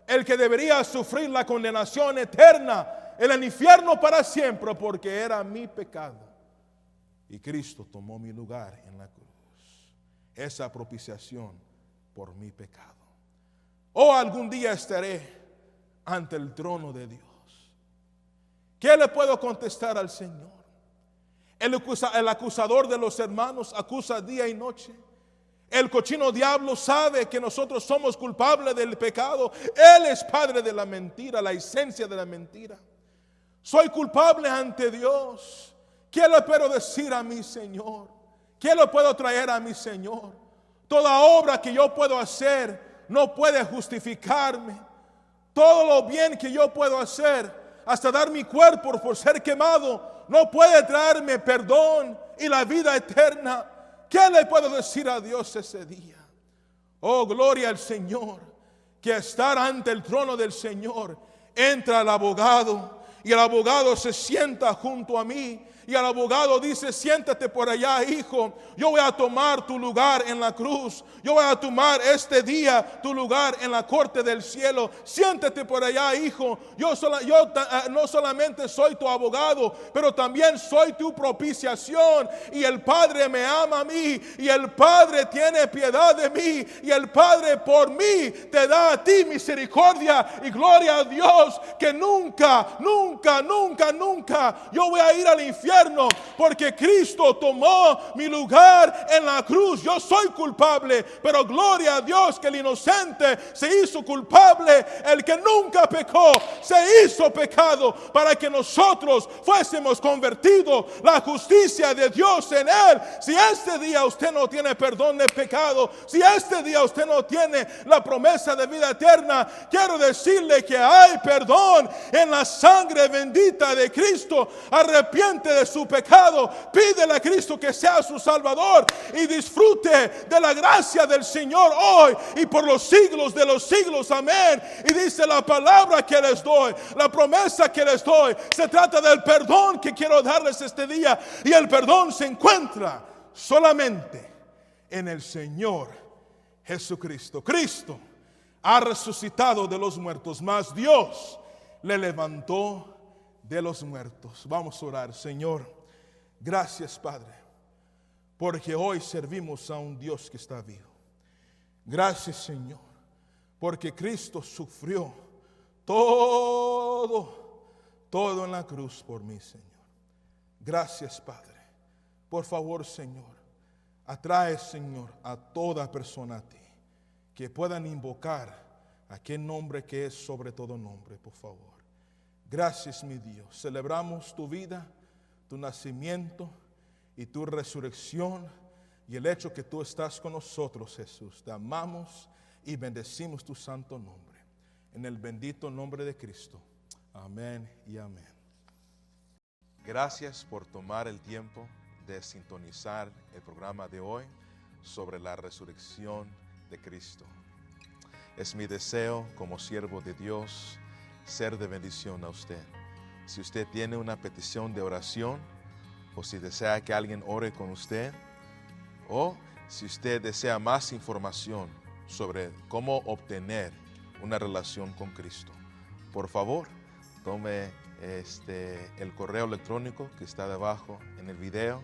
el que debería sufrir la condenación eterna en el infierno para siempre, porque era mi pecado. Y Cristo tomó mi lugar en la cruz. Esa propiciación por mi pecado. Oh, algún día estaré ante el trono de Dios. ¿Qué le puedo contestar al Señor? El acusador de los hermanos acusa día y noche. El cochino diablo sabe que nosotros somos culpables del pecado. Él es padre de la mentira, la esencia de la mentira. Soy culpable ante Dios. ¿Qué le puedo decir a mi Señor? ¿Qué le puedo traer a mi Señor? Toda obra que yo puedo hacer no puede justificarme. Todo lo bien que yo puedo hacer, hasta dar mi cuerpo por ser quemado, no puede traerme perdón y la vida eterna. ¿Qué le puedo decir a Dios ese día? Oh, gloria al Señor, que estar ante el trono del Señor, entra el abogado y el abogado se sienta junto a mí. Y el abogado dice, siéntate por allá, hijo. Yo voy a tomar tu lugar en la cruz. Yo voy a tomar este día tu lugar en la corte del cielo. Siéntate por allá, hijo. Yo no solamente soy tu abogado, pero también soy tu propiciación. Y el Padre me ama a mí. Y el Padre tiene piedad de mí. Y el Padre por mí te da a ti misericordia. Y gloria a Dios que nunca, nunca, nunca, nunca yo voy a ir al infierno infierno, porque Cristo tomó mi lugar en la cruz. Yo soy culpable, pero gloria a Dios que el inocente se hizo culpable. El que nunca pecó se hizo pecado para que nosotros fuésemos convertidos, la justicia de Dios en él. Si este día usted no tiene perdón de pecado, si este día usted no tiene la promesa de vida eterna, quiero decirle que hay perdón en la sangre bendita de Cristo. Arrepiente de su pecado, pídele a Cristo que sea su Salvador y disfrute de la gracia del Señor hoy y por los siglos de los siglos. Amén. Y dice la palabra que les doy, la promesa que les doy, se trata del perdón que quiero darles este día, y el perdón se encuentra solamente en el Señor Jesucristo. Cristo ha resucitado de los muertos, mas Dios le levantó de los muertos. Vamos a orar. Señor, gracias, Padre, porque hoy servimos a un Dios que está vivo. Gracias, Señor, porque Cristo sufrió todo en la cruz por mí, Señor. Gracias, Padre. Por favor, Señor, atrae, Señor, a toda persona a ti, que puedan invocar aquel nombre que es sobre todo nombre, por favor. Gracias, mi Dios. Celebramos tu vida, tu nacimiento y tu resurrección, y el hecho que tú estás con nosotros, Jesús. Te amamos y bendecimos tu santo nombre. En el bendito nombre de Cristo. Amén y amén. Gracias por tomar el tiempo de sintonizar el programa de hoy sobre la resurrección de Cristo. Es mi deseo como siervo de Dios ser de bendición a usted. Si usted tiene una petición de oración, o si desea que alguien ore con usted, o si usted desea más información sobre cómo obtener una relación con Cristo, por favor, tome el correo electrónico que está debajo en el video,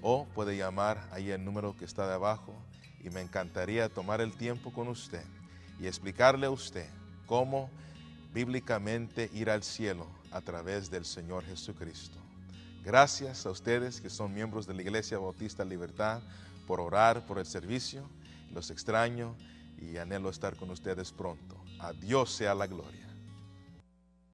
o puede llamar ahí el número que está debajo, y me encantaría tomar el tiempo con usted y explicarle a usted cómo bíblicamente ir al cielo a través del Señor Jesucristo. Gracias a ustedes que son miembros de la Iglesia Bautista Libertad por orar por el servicio. Los extraño y anhelo estar con ustedes pronto. A Dios sea la gloria.